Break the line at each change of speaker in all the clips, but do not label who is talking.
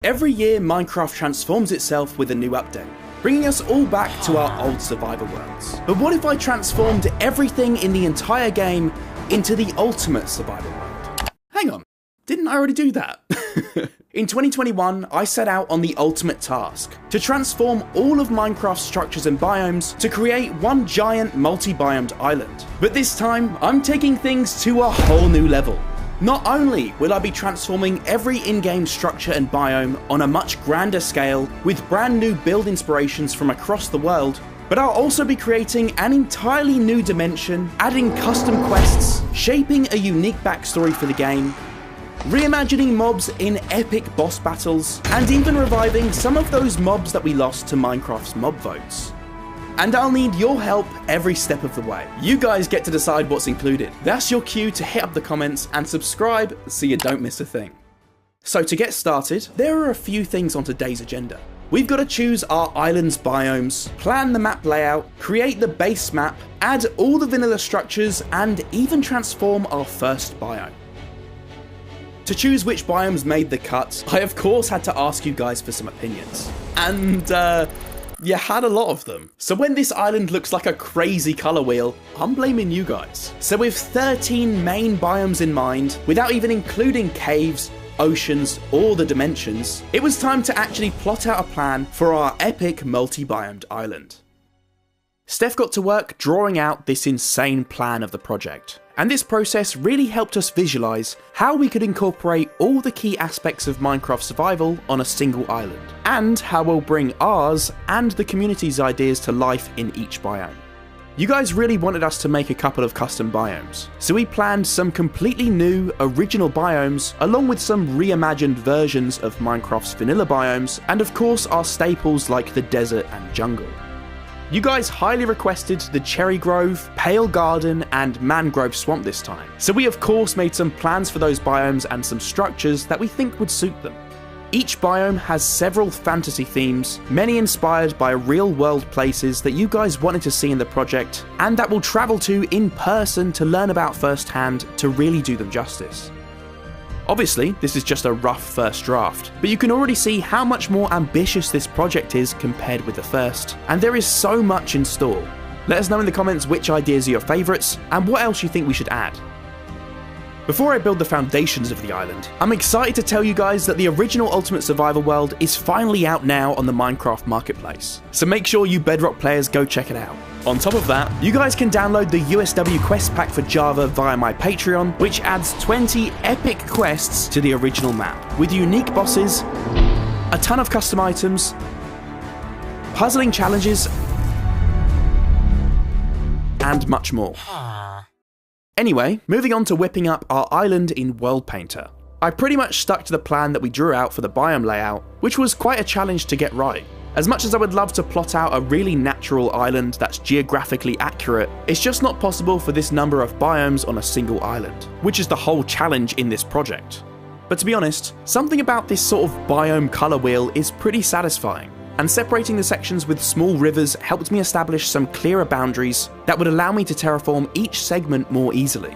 Every year, Minecraft transforms itself with a new update, bringing us all back to our old survivor worlds. But what if I transformed everything in the entire game into the ultimate survivor world? Hang on, didn't I already do that? In 2021, I set out on the ultimate task, to transform all of Minecraft's structures and biomes to create one giant multi-biomed island. But this time, I'm taking things to a whole new level. Not only will I be transforming every in-game structure and biome on a much grander scale with brand new build inspirations from across the world, but I'll also be creating an entirely new dimension, adding custom quests, shaping a unique backstory for the game, reimagining mobs in epic boss battles, and even reviving some of those mobs that we lost to Minecraft's mob votes. And I'll need your help every step of the way. You guys get to decide what's included. That's your cue to hit up the comments and subscribe so you don't miss a thing. So to get started, there are a few things on today's agenda. We've got to choose our island's biomes, plan the map layout, create the base map, add all the vanilla structures, and even transform our first biome. To choose which biomes made the cut, I of course had to ask you guys for some opinions. And you had a lot of them. So when this island looks like a crazy colour wheel, I'm blaming you guys. So with 13 main biomes in mind, without even including caves, oceans, or the dimensions, it was time to actually plot out a plan for our epic multi-biomed island. Steph got to work drawing out this insane plan of the project, and this process really helped us visualise how we could incorporate all the key aspects of Minecraft survival on a single island, and how we'll bring ours and the community's ideas to life in each biome. You guys really wanted us to make a couple of custom biomes, so we planned some completely new, original biomes, along with some reimagined versions of Minecraft's vanilla biomes, and of course our staples like the desert and jungle. You guys highly requested the Cherry Grove, Pale Garden, and Mangrove Swamp this time, so we of course made some plans for those biomes and some structures that we think would suit them. Each biome has several fantasy themes, many inspired by real-world places that you guys wanted to see in the project, and that we'll travel to in person to learn about firsthand to really do them justice. Obviously, this is just a rough first draft, but you can already see how much more ambitious this project is compared with the first, and there is so much in store. Let us know in the comments which ideas are your favourites, and what else you think we should add. Before I build the foundations of the island, I'm excited to tell you guys that the original Ultimate Survivor world is finally out now on the Minecraft Marketplace, so make sure you Bedrock players go check it out. On top of that, you guys can download the USW Quest Pack for Java via my Patreon, which adds 20 epic quests to the original map, with unique bosses, a ton of custom items, puzzling challenges, and much more. Anyway, moving on to whipping up our island in World Painter. I pretty much stuck to the plan that we drew out for the biome layout, which was quite a challenge to get right. As much as I would love to plot out a really natural island that's geographically accurate, it's just not possible for this number of biomes on a single island, which is the whole challenge in this project. But to be honest, something about this sort of biome colour wheel is pretty satisfying, and separating the sections with small rivers helped me establish some clearer boundaries that would allow me to terraform each segment more easily.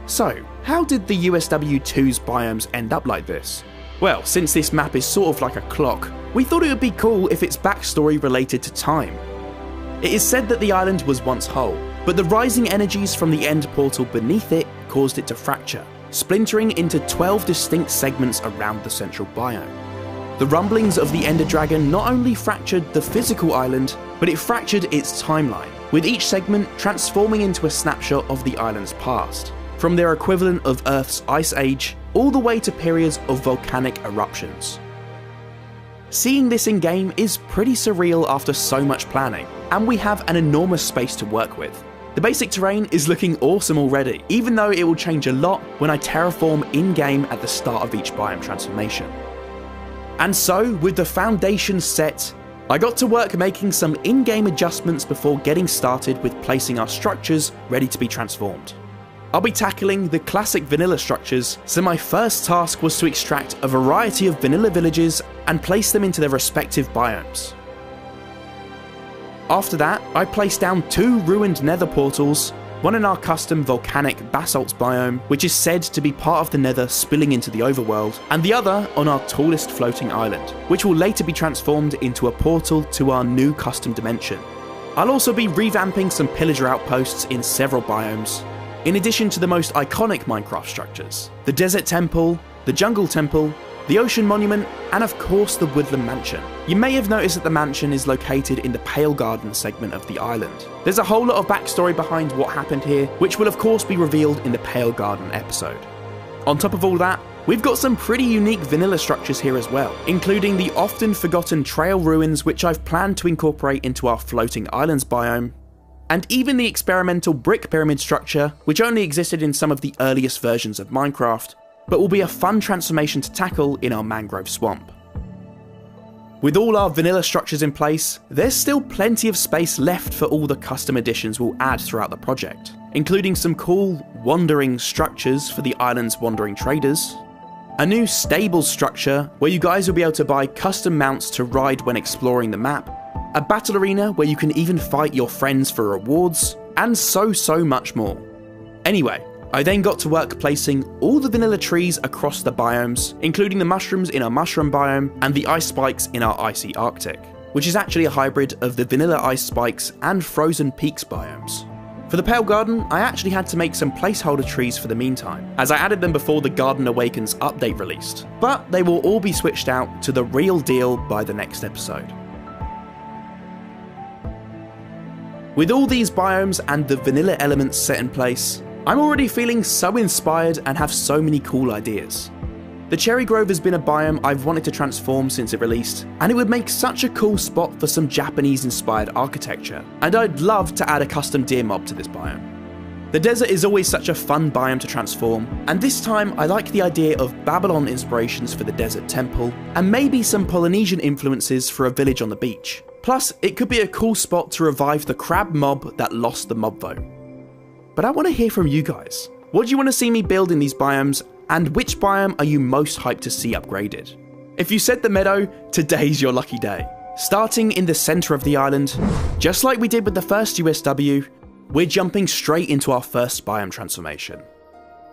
So, how did the USW2's biomes end up like this? Well, since this map is sort of like a clock, we thought it would be cool if its backstory related to time. It is said that the island was once whole, but the rising energies from the end portal beneath it caused it to fracture, splintering into 12 distinct segments around the central biome. The rumblings of the Ender Dragon not only fractured the physical island, but it fractured its timeline, with each segment transforming into a snapshot of the island's past, from their equivalent of Earth's Ice Age, all the way to periods of volcanic eruptions. Seeing this in game is pretty surreal after so much planning, and we have an enormous space to work with. The basic terrain is looking awesome already, even though it will change a lot when I terraform in-game at the start of each biome transformation. And so, with the foundation set, I got to work making some in-game adjustments before getting started with placing our structures ready to be transformed. I'll be tackling the classic vanilla structures, so my first task was to extract a variety of vanilla villages and place them into their respective biomes. After that, I placed down 2 ruined nether portals, one in our custom volcanic basalts biome, which is said to be part of the Nether spilling into the overworld, and the other on our tallest floating island, which will later be transformed into a portal to our new custom dimension. I'll also be revamping some pillager outposts in several biomes, in addition to the most iconic Minecraft structures: the Desert Temple, the Jungle Temple, the Ocean Monument, and of course the Woodland Mansion. You may have noticed that the mansion is located in the Pale Garden segment of the island. There's a whole lot of backstory behind what happened here, which will of course be revealed in the Pale Garden episode. On top of all that, we've got some pretty unique vanilla structures here as well, including the often forgotten trail ruins, which I've planned to incorporate into our floating islands biome, and even the experimental brick pyramid structure, which only existed in some of the earliest versions of Minecraft, but will be a fun transformation to tackle in our mangrove swamp. With all our vanilla structures in place, there's still plenty of space left for all the custom additions we'll add throughout the project, including some cool wandering structures for the island's wandering traders, a new stables structure where you guys will be able to buy custom mounts to ride when exploring the map, a battle arena where you can even fight your friends for rewards, and so much more. Anyway, I then got to work placing all the vanilla trees across the biomes, including the mushrooms in our mushroom biome and the ice spikes in our icy Arctic, which is actually a hybrid of the vanilla ice spikes and frozen peaks biomes. For the Pale Garden, I actually had to make some placeholder trees for the meantime, as I added them before the Garden Awakens update released, but they will all be switched out to the real deal by the next episode. With all these biomes and the vanilla elements set in place, I'm already feeling so inspired and have so many cool ideas. The Cherry Grove has been a biome I've wanted to transform since it released, and it would make such a cool spot for some Japanese-inspired architecture, and I'd love to add a custom deer mob to this biome. The desert is always such a fun biome to transform, and this time I like the idea of Babylon inspirations for the Desert Temple, and maybe some Polynesian influences for a village on the beach. Plus, it could be a cool spot to revive the crab mob that lost the mob vote. But I want to hear from you guys. What do you want to see me build in these biomes, and which biome are you most hyped to see upgraded? If you said the meadow, today's your lucky day. Starting in the centre of the island, just like we did with the first USW, we're jumping straight into our first biome transformation.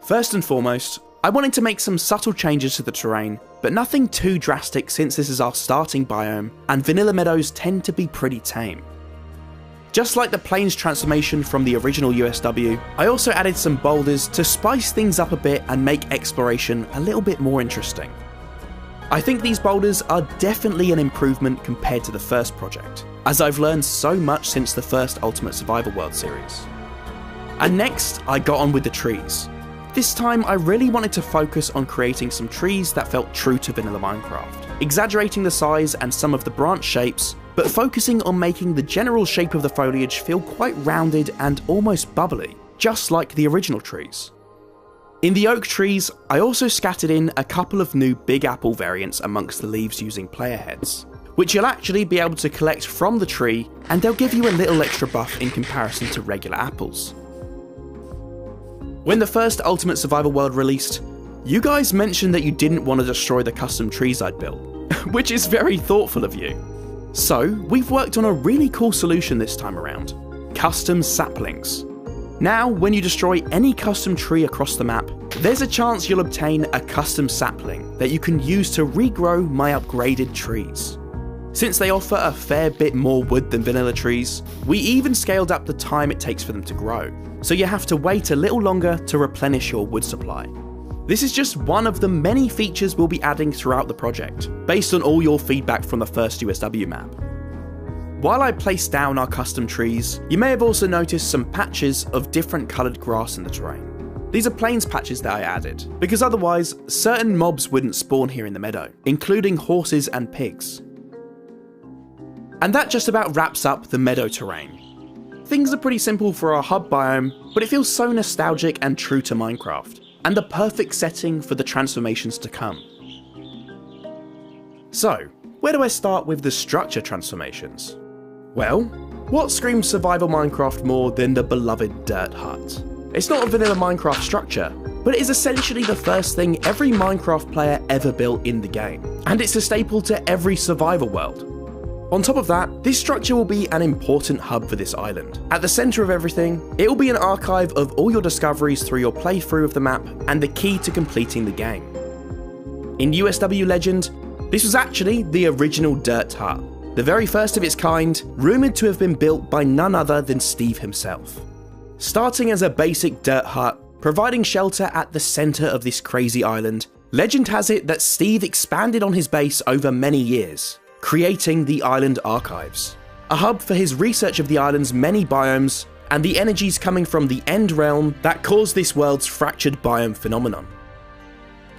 First and foremost, I wanted to make some subtle changes to the terrain, but nothing too drastic since this is our starting biome, and vanilla meadows tend to be pretty tame. Just like the plains transformation from the original USW, I also added some boulders to spice things up a bit and make exploration a little bit more interesting. I think these boulders are definitely an improvement compared to the first project, as I've learned so much since the first Ultimate Survival World series. And next, I got on with the trees. This time I really wanted to focus on creating some trees that felt true to vanilla Minecraft, exaggerating the size and some of the branch shapes, but focusing on making the general shape of the foliage feel quite rounded and almost bubbly, just like the original trees. In the oak trees, I also scattered in a couple of new Big Apple variants amongst the leaves using player heads, which you'll actually be able to collect from the tree, and they'll give you a little extra buff in comparison to regular apples. When the first Ultimate Survival World released, you guys mentioned that you didn't want to destroy the custom trees I'd built, which is very thoughtful of you. So, we've worked on a really cool solution this time around: custom saplings. Now, when you destroy any custom tree across the map, there's a chance you'll obtain a custom sapling that you can use to regrow my upgraded trees. Since they offer a fair bit more wood than vanilla trees, we even scaled up the time it takes for them to grow, so you have to wait a little longer to replenish your wood supply. This is just one of the many features we'll be adding throughout the project, based on all your feedback from the first USW map. While I placed down our custom trees, you may have also noticed some patches of different coloured grass in the terrain. These are plains patches that I added, because otherwise, certain mobs wouldn't spawn here in the meadow, including horses and pigs. And that just about wraps up the meadow terrain. Things are pretty simple for our hub biome, but it feels so nostalgic and true to Minecraft, and the perfect setting for the transformations to come. So, where do I start with the structure transformations? Well, what screams survival Minecraft more than the beloved dirt hut? It's not a vanilla Minecraft structure, but it is essentially the first thing every Minecraft player ever built in the game, and it's a staple to every survival world. On top of that, this structure will be an important hub for this island. At the centre of everything, it will be an archive of all your discoveries through your playthrough of the map and the key to completing the game. In USW legend, this was actually the original dirt hut, the very first of its kind, rumoured to have been built by none other than Steve himself. Starting as a basic dirt hut, providing shelter at the centre of this crazy island, legend has it that Steve expanded on his base over many years, creating the Island Archives, a hub for his research of the island's many biomes and the energies coming from the End Realm that caused this world's fractured biome phenomenon.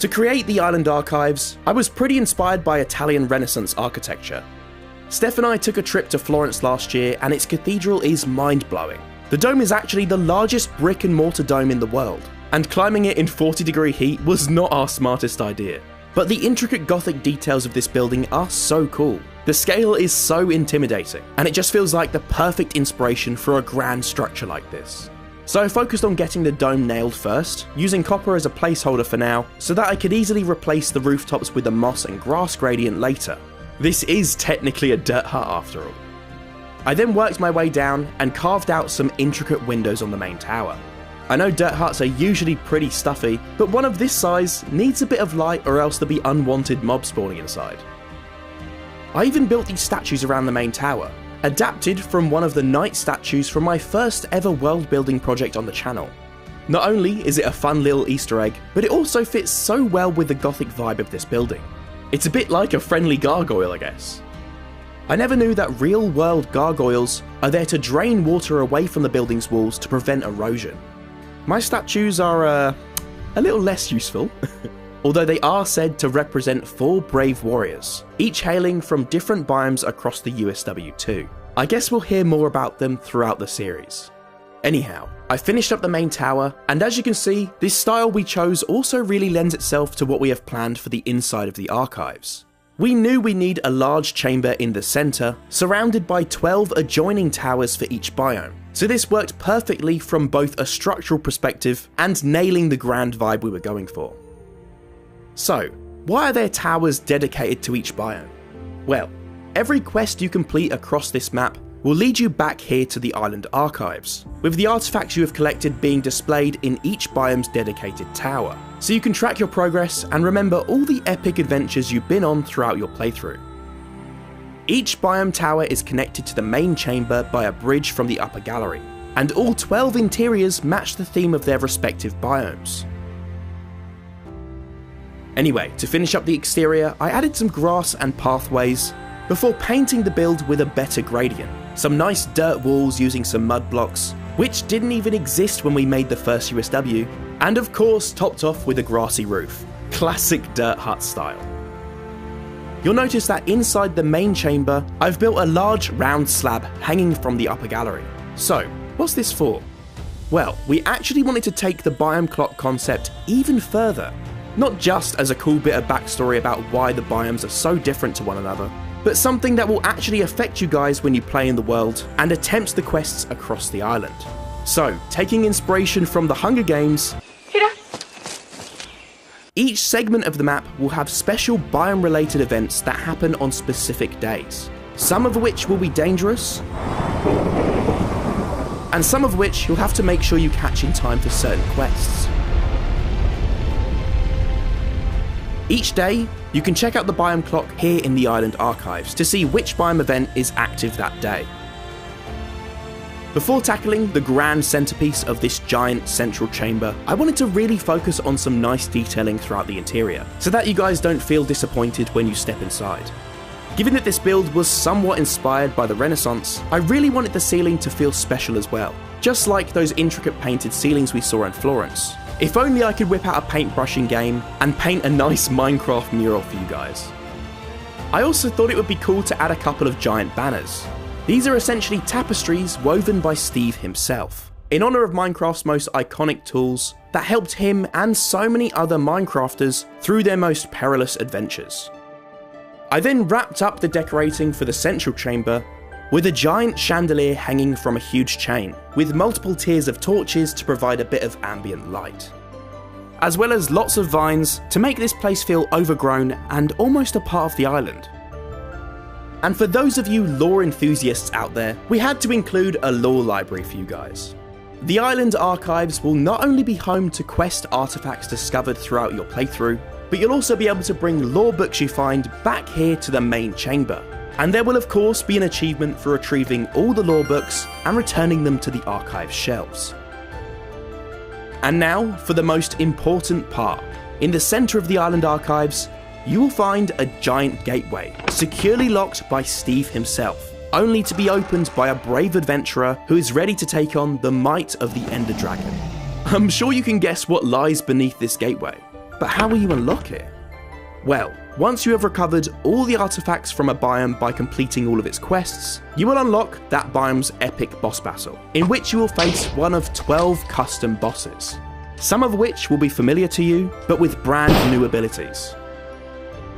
To create the Island Archives, I was pretty inspired by Italian Renaissance architecture. Steph and I took a trip to Florence last year and its cathedral is mind-blowing. The dome is actually the largest brick and mortar dome in the world, and climbing it in 40-degree heat was not our smartest idea. But the intricate Gothic details of this building are so cool. The scale is so intimidating, and it just feels like the perfect inspiration for a grand structure like this. So I focused on getting the dome nailed first, using copper as a placeholder for now, so that I could easily replace the rooftops with a moss and grass gradient later. This is technically a dirt hut after all. I then worked my way down and carved out some intricate windows on the main tower. I know dirt huts are usually pretty stuffy, but one of this size needs a bit of light or else there'll be unwanted mobs spawning inside. I even built these statues around the main tower, adapted from one of the knight statues from my first ever world building project on the channel. Not only is it a fun little Easter egg, but it also fits so well with the Gothic vibe of this building. It's a bit like a friendly gargoyle, I guess. I never knew that real-world gargoyles are there to drain water away from the building's walls to prevent erosion. My statues are a little less useful, although they are said to represent 4 brave warriors, each hailing from different biomes across the USW too. I guess we'll hear more about them throughout the series. Anyhow, I finished up the main tower, and as you can see, this style we chose also really lends itself to what we have planned for the inside of the archives. We knew we need a large chamber in the centre, surrounded by 12 adjoining towers for each biome, so this worked perfectly from both a structural perspective and nailing the grand vibe we were going for. So, why are there towers dedicated to each biome? Well, every quest you complete across this map will lead you back here to the Island Archives, with the artifacts you have collected being displayed in each biome's dedicated tower, so you can track your progress and remember all the epic adventures you've been on throughout your playthrough. Each biome tower is connected to the main chamber by a bridge from the upper gallery, and all 12 interiors match the theme of their respective biomes. Anyway, to finish up the exterior, I added some grass and pathways before painting the build with a better gradient. Some nice dirt walls using some mud blocks, which didn't even exist when we made the first USW, and of course topped off with a grassy roof. Classic dirt hut style. You'll notice that inside the main chamber, I've built a large round slab hanging from the upper gallery. So, what's this for? Well, we actually wanted to take the biome clock concept even further. Not just as a cool bit of backstory about why the biomes are so different to one another, but something that will actually affect you guys when you play in the world and attempt the quests across the island. So, taking inspiration from the Hunger Games, each segment of the map will have special biome-related events that happen on specific days, some of which will be dangerous, and some of which you'll have to make sure you catch in time for certain quests. Each day, you can check out the biome clock here in the Island Archives to see which biome event is active that day. Before tackling the grand centerpiece of this giant central chamber, I wanted to really focus on some nice detailing throughout the interior, so that you guys don't feel disappointed when you step inside. Given that this build was somewhat inspired by the Renaissance, I really wanted the ceiling to feel special as well, just like those intricate painted ceilings we saw in Florence. If only I could whip out a paintbrushing game and paint a nice Minecraft mural for you guys. I also thought it would be cool to add a couple of giant banners. These are essentially tapestries woven by Steve himself, in honour of Minecraft's most iconic tools that helped him and so many other Minecrafters through their most perilous adventures. I then wrapped up the decorating for the central chamber with a giant chandelier hanging from a huge chain, with multiple tiers of torches to provide a bit of ambient light. As well as lots of vines to make this place feel overgrown and almost a part of the island. And for those of you lore enthusiasts out there, we had to include a lore library for you guys. The Island Archives will not only be home to quest artifacts discovered throughout your playthrough, but you'll also be able to bring lore books you find back here to the main chamber. And there will of course be an achievement for retrieving all the lore books and returning them to the archive shelves. And now for the most important part. In the centre of the Island Archives, you will find a giant gateway, securely locked by Steve himself, only to be opened by a brave adventurer who is ready to take on the might of the Ender Dragon. I'm sure you can guess what lies beneath this gateway, but how will you unlock it? Well, once you have recovered all the artifacts from a biome by completing all of its quests, you will unlock that biome's epic boss battle, in which you will face one of 12 custom bosses, some of which will be familiar to you, but with brand new abilities.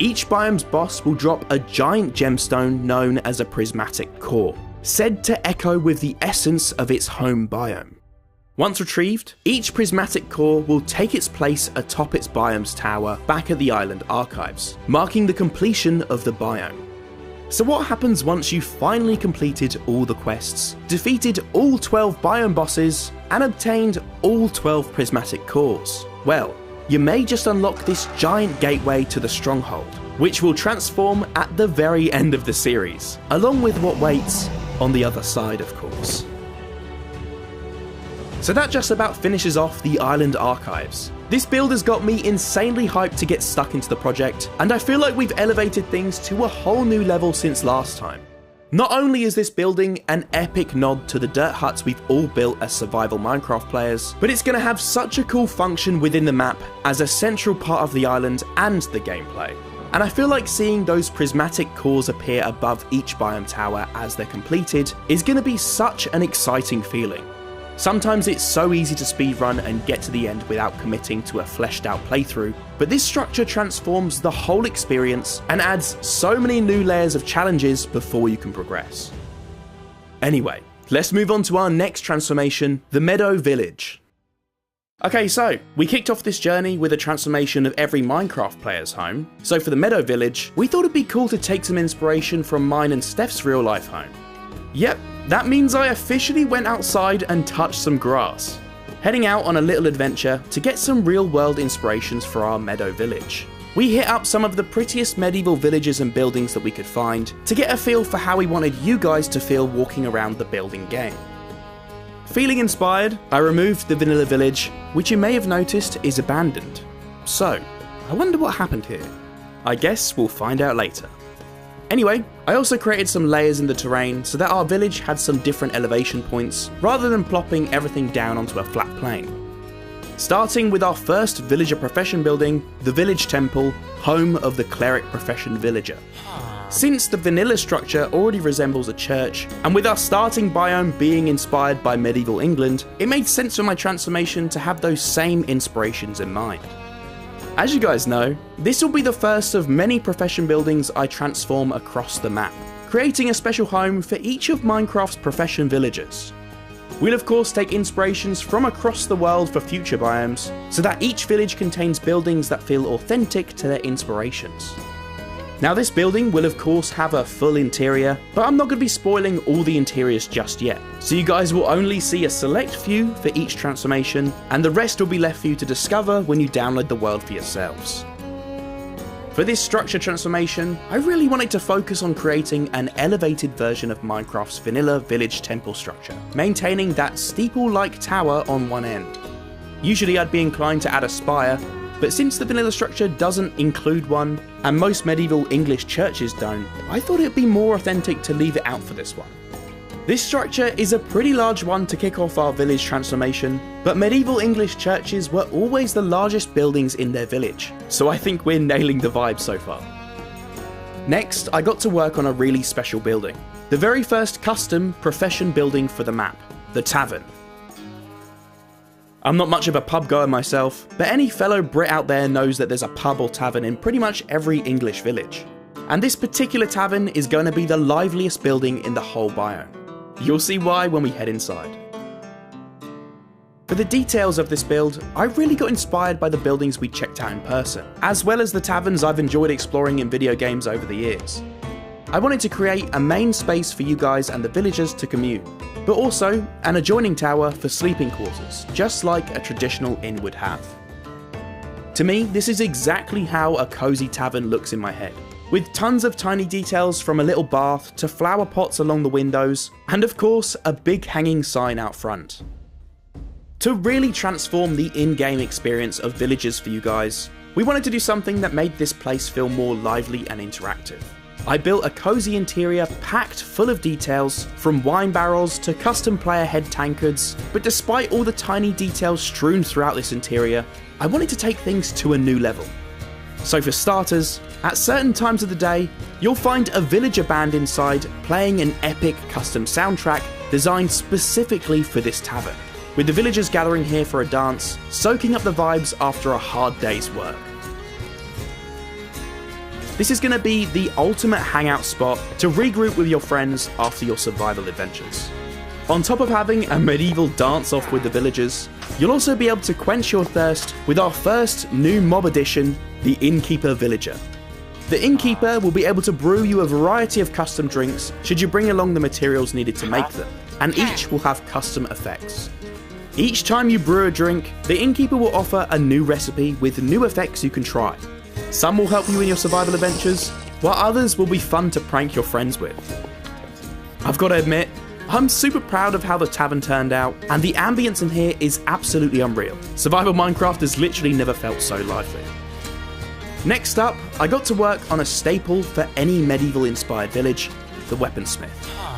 Each biome's boss will drop a giant gemstone known as a prismatic core, said to echo with the essence of its home biome. Once retrieved, each prismatic core will take its place atop its biome's tower back at the Island Archives, marking the completion of the biome. So what happens once you've finally completed all the quests, defeated all 12 biome bosses, and obtained all 12 prismatic cores? Well, you may just unlock this giant gateway to the Stronghold, which will transform at the very end of the series, along with what waits on the other side, of course. So that just about finishes off the Island Archives. This build has got me insanely hyped to get stuck into the project, and I feel like we've elevated things to a whole new level since last time. Not only is this building an epic nod to the dirt huts we've all built as survival Minecraft players, but it's going to have such a cool function within the map as a central part of the island and the gameplay. And I feel like seeing those prismatic cores appear above each biome tower as they're completed is going to be such an exciting feeling. Sometimes it's so easy to speedrun and get to the end without committing to a fleshed out playthrough, but this structure transforms the whole experience and adds so many new layers of challenges before you can progress. Anyway, let's move on to our next transformation, the Meadow Village. Okay, so we kicked off this journey with a transformation of every Minecraft player's home, so for the Meadow Village, we thought it'd be cool to take some inspiration from mine and Steph's real life home. Yep, that means I officially went outside and touched some grass, heading out on a little adventure to get some real world inspirations for our Meadow Village. We hit up some of the prettiest medieval villages and buildings that we could find to get a feel for how we wanted you guys to feel walking around the building game. Feeling inspired, I removed the vanilla village, which you may have noticed is abandoned. So, I wonder what happened here. I guess we'll find out later. Anyway, I also created some layers in the terrain so that our village had some different elevation points rather than plopping everything down onto a flat plane. Starting with our first villager profession building, the village temple, home of the cleric profession villager. Since the vanilla structure already resembles a church, and with our starting biome being inspired by medieval England, it made sense for my transformation to have those same inspirations in mind. As you guys know, this will be the first of many profession buildings I transform across the map, creating a special home for each of Minecraft's profession villagers. We'll of course take inspirations from across the world for future biomes, so that each village contains buildings that feel authentic to their inspirations. Now this building will of course have a full interior, but I'm not going to be spoiling all the interiors just yet, so you guys will only see a select few for each transformation, and the rest will be left for you to discover when you download the world for yourselves. For this structure transformation, I really wanted to focus on creating an elevated version of Minecraft's vanilla village temple structure, maintaining that steeple-like tower on one end. Usually I'd be inclined to add a spire, but since the vanilla structure doesn't include one, and most medieval English churches don't, I thought it'd be more authentic to leave it out for this one. This structure is a pretty large one to kick off our village transformation, but medieval English churches were always the largest buildings in their village, so I think we're nailing the vibe so far. Next, I got to work on a really special building, the very first custom profession building for the map, the Tavern. I'm not much of a pub goer myself, but any fellow Brit out there knows that there's a pub or tavern in pretty much every English village. And this particular tavern is going to be the liveliest building in the whole biome. You'll see why when we head inside. For the details of this build, I really got inspired by the buildings we checked out in person, as well as the taverns I've enjoyed exploring in video games over the years. I wanted to create a main space for you guys and the villagers to commune, but also an adjoining tower for sleeping quarters, just like a traditional inn would have. To me, this is exactly how a cozy tavern looks in my head, with tons of tiny details from a little bath to flower pots along the windows, and of course a big hanging sign out front. To really transform the in-game experience of villagers for you guys, we wanted to do something that made this place feel more lively and interactive. I built a cozy interior packed full of details, from wine barrels to custom player head tankards, but despite all the tiny details strewn throughout this interior, I wanted to take things to a new level. So for starters, at certain times of the day, you'll find a villager band inside playing an epic custom soundtrack designed specifically for this tavern, with the villagers gathering here for a dance, soaking up the vibes after a hard day's work. This is going to be the ultimate hangout spot to regroup with your friends after your survival adventures. On top of having a medieval dance-off with the villagers, you'll also be able to quench your thirst with our first new mob addition, the Innkeeper Villager. The Innkeeper will be able to brew you a variety of custom drinks should you bring along the materials needed to make them, and each will have custom effects. Each time you brew a drink, the Innkeeper will offer a new recipe with new effects you can try. Some will help you in your survival adventures, while others will be fun to prank your friends with. I've got to admit, I'm super proud of how the tavern turned out, and the ambience in here is absolutely unreal. Survival Minecraft has literally never felt so lively. Next up, I got to work on a staple for any medieval-inspired village, the Weaponsmith.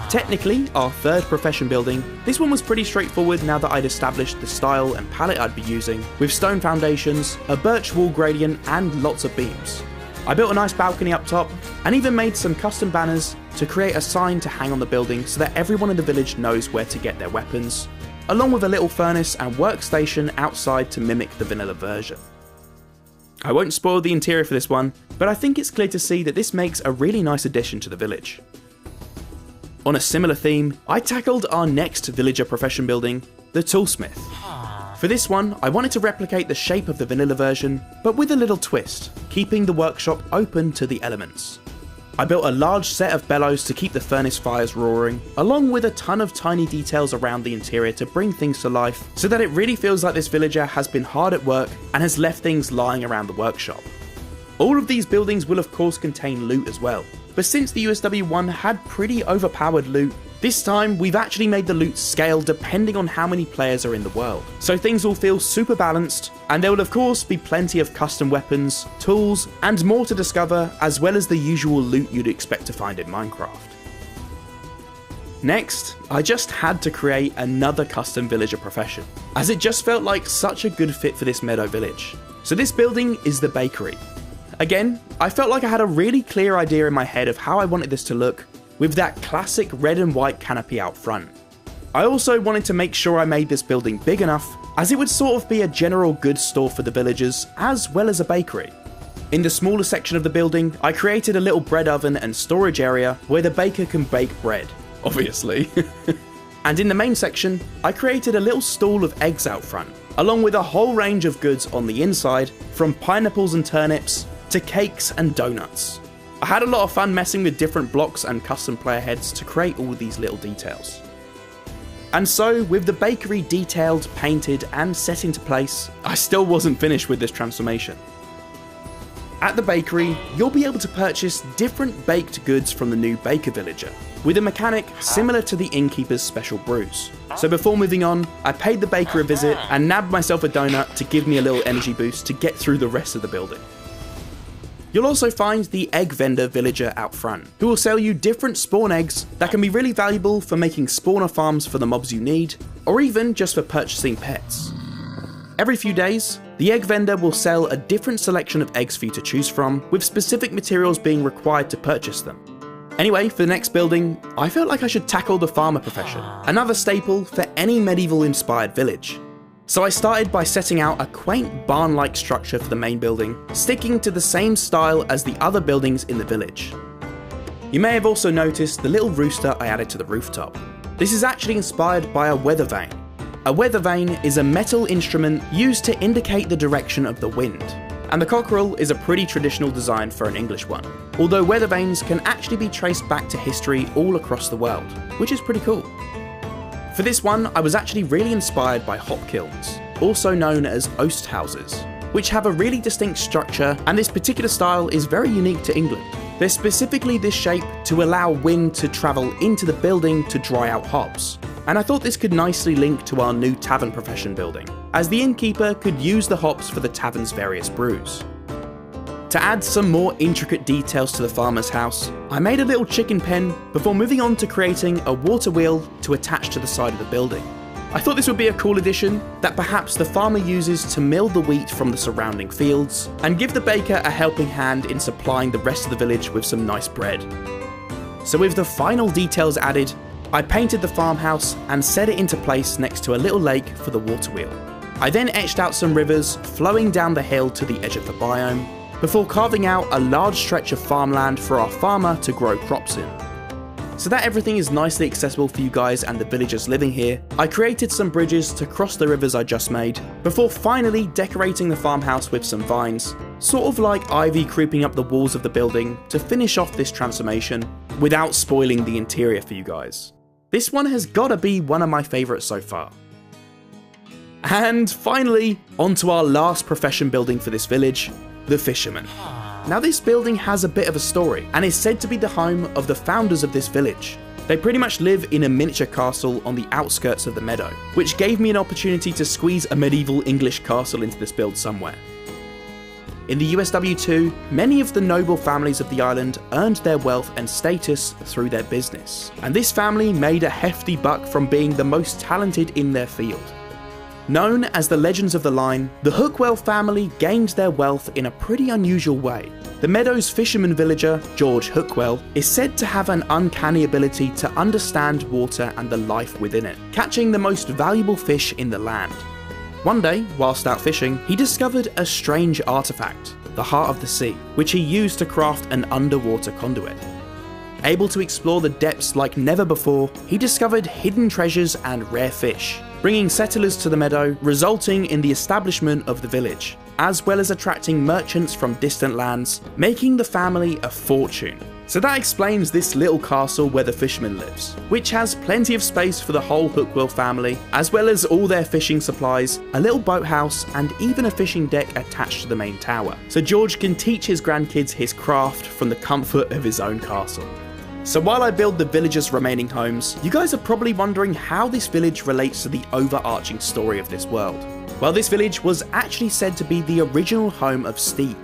Technically, our third profession building, this one was pretty straightforward now that I'd established the style and palette I'd be using, with stone foundations, a birch wall gradient, and lots of beams. I built a nice balcony up top, and even made some custom banners to create a sign to hang on the building so that everyone in the village knows where to get their weapons, along with a little furnace and workstation outside to mimic the vanilla version. I won't spoil the interior for this one, but I think it's clear to see that this makes a really nice addition to the village. On a similar theme, I tackled our next villager profession building, the Toolsmith. For this one, I wanted to replicate the shape of the vanilla version, but with a little twist, keeping the workshop open to the elements. I built a large set of bellows to keep the furnace fires roaring, along with a ton of tiny details around the interior to bring things to life, so that it really feels like this villager has been hard at work and has left things lying around the workshop. All of these buildings will of course contain loot as well, but since the USW1 had pretty overpowered loot, this time we've actually made the loot scale depending on how many players are in the world. So things will feel super balanced, and there will of course be plenty of custom weapons, tools, and more to discover, as well as the usual loot you'd expect to find in Minecraft. Next, I just had to create another custom villager profession, as it just felt like such a good fit for this meadow village. So this building is the bakery. Again, I felt like I had a really clear idea in my head of how I wanted this to look, with that classic red and white canopy out front. I also wanted to make sure I made this building big enough, as it would sort of be a general goods store for the villagers, as well as a bakery. In the smaller section of the building, I created a little bread oven and storage area where the baker can bake bread, obviously. And in the main section, I created a little stall of eggs out front, along with a whole range of goods on the inside, from pineapples and turnips, to cakes and donuts. I had a lot of fun messing with different blocks and custom player heads to create all these little details. And so, with the bakery detailed, painted, and set into place, I still wasn't finished with this transformation. At the bakery, you'll be able to purchase different baked goods from the new Baker Villager, with a mechanic similar to the Innkeeper's special brews. So before moving on, I paid the baker a visit and nabbed myself a donut to give me a little energy boost to get through the rest of the building. You'll also find the egg vendor villager out front, who will sell you different spawn eggs that can be really valuable for making spawner farms for the mobs you need, or even just for purchasing pets. Every few days, the egg vendor will sell a different selection of eggs for you to choose from, with specific materials being required to purchase them. Anyway, for the next building, I felt like I should tackle the farmer profession, another staple for any medieval-inspired village. So I started by setting out a quaint barn-like structure for the main building, sticking to the same style as the other buildings in the village. You may have also noticed the little rooster I added to the rooftop. This is actually inspired by a weather vane. A weather vane is a metal instrument used to indicate the direction of the wind. And the cockerel is a pretty traditional design for an English one, although weather vanes can actually be traced back to history all across the world, which is pretty cool. For this one, I was actually really inspired by hop kilns, also known as Osthouses, which have a really distinct structure, and this particular style is very unique to England. They're specifically this shape to allow wind to travel into the building to dry out hops, and I thought this could nicely link to our new tavern profession building, as the innkeeper could use the hops for the tavern's various brews. To add some more intricate details to the farmer's house, I made a little chicken pen before moving on to creating a water wheel to attach to the side of the building. I thought this would be a cool addition that perhaps the farmer uses to mill the wheat from the surrounding fields and give the baker a helping hand in supplying the rest of the village with some nice bread. So with the final details added, I painted the farmhouse and set it into place next to a little lake for the water wheel. I then etched out some rivers flowing down the hill to the edge of the biome, before carving out a large stretch of farmland for our farmer to grow crops in. So that everything is nicely accessible for you guys and the villagers living here, I created some bridges to cross the rivers I just made, before finally decorating the farmhouse with some vines, sort of like ivy creeping up the walls of the building to finish off this transformation without spoiling the interior for you guys. This one has gotta be one of my favourites so far. And finally, onto our last profession building for this village, the Fisherman. Now this building has a bit of a story, and is said to be the home of the founders of this village. They pretty much live in a miniature castle on the outskirts of the meadow, which gave me an opportunity to squeeze a medieval English castle into this build somewhere. In the USW2, many of the noble families of the island earned their wealth and status through their business, and this family made a hefty buck from being the most talented in their field. Known as the Legends of the Line, the Hookwell family gained their wealth in a pretty unusual way. The Meadows fisherman villager, George Hookwell, is said to have an uncanny ability to understand water and the life within it, catching the most valuable fish in the land. One day, whilst out fishing, he discovered a strange artifact, the Heart of the Sea, which he used to craft an underwater conduit. Able to explore the depths like never before, he discovered hidden treasures and rare fish, bringing settlers to the meadow, resulting in the establishment of the village, as well as attracting merchants from distant lands, making the family a fortune. So that explains this little castle where the fisherman lives, which has plenty of space for the whole Hookwell family, as well as all their fishing supplies, a little boathouse, and even a fishing deck attached to the main tower, so George can teach his grandkids his craft from the comfort of his own castle. So while I build the villagers' remaining homes, you guys are probably wondering how this village relates to the overarching story of this world. Well, this village was actually said to be the original home of Steve.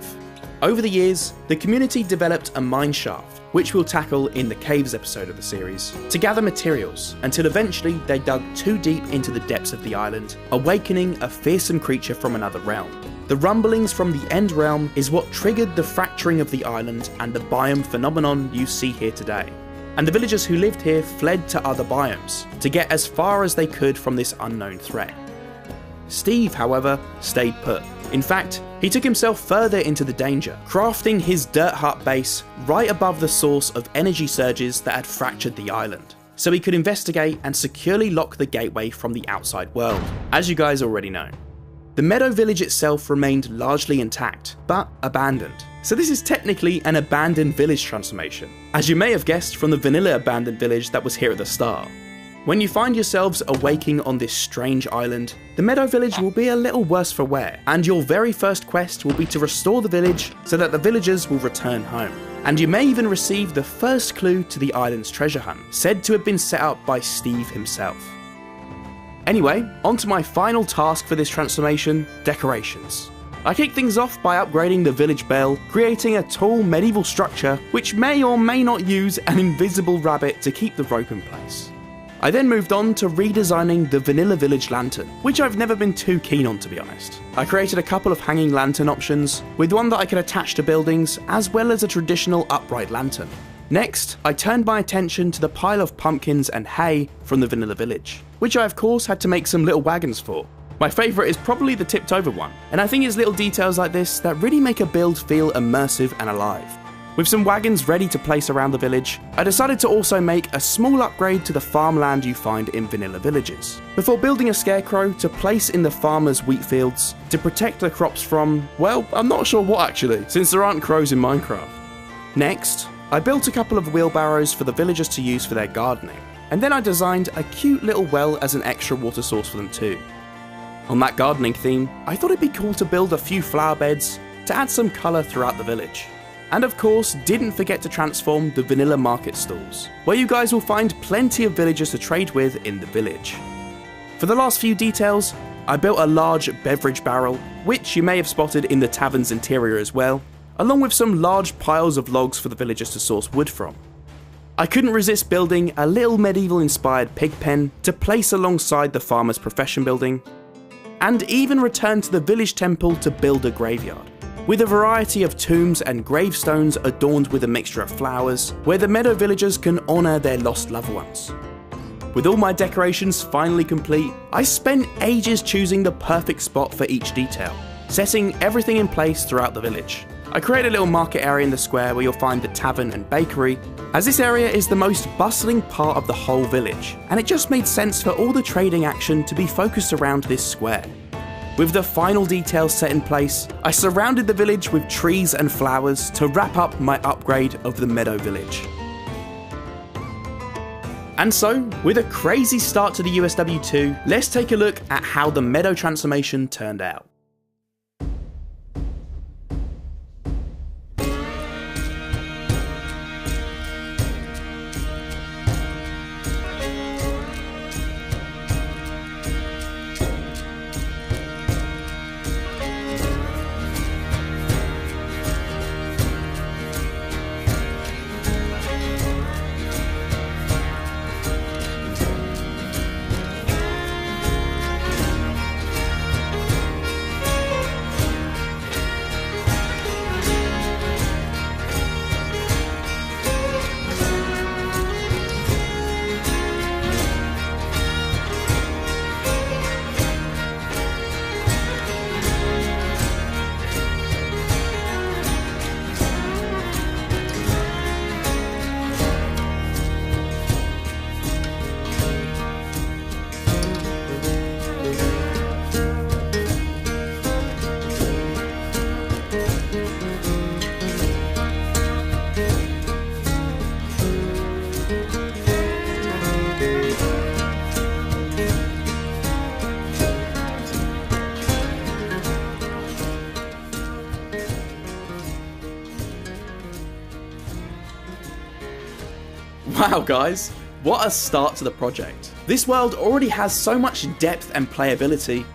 Over the years, the community developed a mine shaft, which we'll tackle in the Caves episode of the series, to gather materials, until eventually they dug too deep into the depths of the island, awakening a fearsome creature from another realm. The rumblings from the End Realm is what triggered the fracturing of the island and the biome phenomenon you see here today. And the villagers who lived here fled to other biomes, to get as far as they could from this unknown threat. Steve, however, stayed put. In fact, he took himself further into the danger, crafting his dirt hut base right above the source of energy surges that had fractured the island, so he could investigate and securely lock the gateway from the outside world, as you guys already know. The Meadow Village itself remained largely intact, but abandoned. So this is technically an abandoned village transformation, as you may have guessed from the vanilla abandoned village that was here at the start. When you find yourselves awaking on this strange island, the Meadow Village will be a little worse for wear, and your very first quest will be to restore the village so that the villagers will return home. And you may even receive the first clue to the island's treasure hunt, said to have been set up by Steve himself. Anyway, on to my final task for this transformation, decorations. I kick things off by upgrading the village bell, creating a tall medieval structure which may or may not use an invisible rabbit to keep the rope in place. I then moved on to redesigning the vanilla village lantern, which I've never been too keen on, to be honest. I created a couple of hanging lantern options, with one that I could attach to buildings, as well as a traditional upright lantern. Next, I turned my attention to the pile of pumpkins and hay from the vanilla village, which I of course had to make some little wagons for. My favourite is probably the tipped over one, and I think it's little details like this that really make a build feel immersive and alive. With some wagons ready to place around the village, I decided to also make a small upgrade to the farmland you find in vanilla villages, before building a scarecrow to place in the farmers' wheat fields to protect the crops from, well, I'm not sure what actually, since there aren't crows in Minecraft. Next, I built a couple of wheelbarrows for the villagers to use for their gardening, and then I designed a cute little well as an extra water source for them too. On that gardening theme, I thought it'd be cool to build a few flower beds to add some colour throughout the village. And of course, didn't forget to transform the vanilla market stalls, where you guys will find plenty of villagers to trade with in the village. For the last few details, I built a large beverage barrel, which you may have spotted in the tavern's interior as well, along with some large piles of logs for the villagers to source wood from. I couldn't resist building a little medieval inspired pig pen to place alongside the farmer's profession building, and even returned to the village temple to build a graveyard, with a variety of tombs and gravestones adorned with a mixture of flowers, where the meadow villagers can honour their lost loved ones. With all my decorations finally complete, I spent ages choosing the perfect spot for each detail, setting everything in place throughout the village. I created a little market area in the square where you'll find the tavern and bakery, as this area is the most bustling part of the whole village, and it just made sense for all the trading action to be focused around this square. With the final details set in place, I surrounded the village with trees and flowers to wrap up my upgrade of the Meadow Village. And so, with a crazy start to the USW2, let's take a look at how the Meadow transformation turned out. Wow guys, what a start to the project. This world already has so much depth and playability,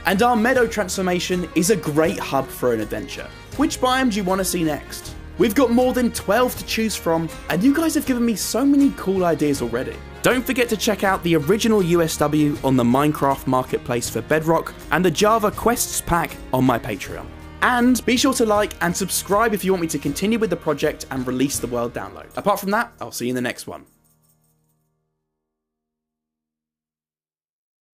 and our Meadow transformation is a great hub for an adventure. Which biome do you want to see next? We've got more than 12 to choose from, and you guys have given me so many cool ideas already. Don't forget to check out the original USW on the Minecraft Marketplace for Bedrock and the Java Quests pack on my Patreon. And be sure to like and subscribe if you want me to continue with the project and release the world download. Apart from that, I'll see you in the next one.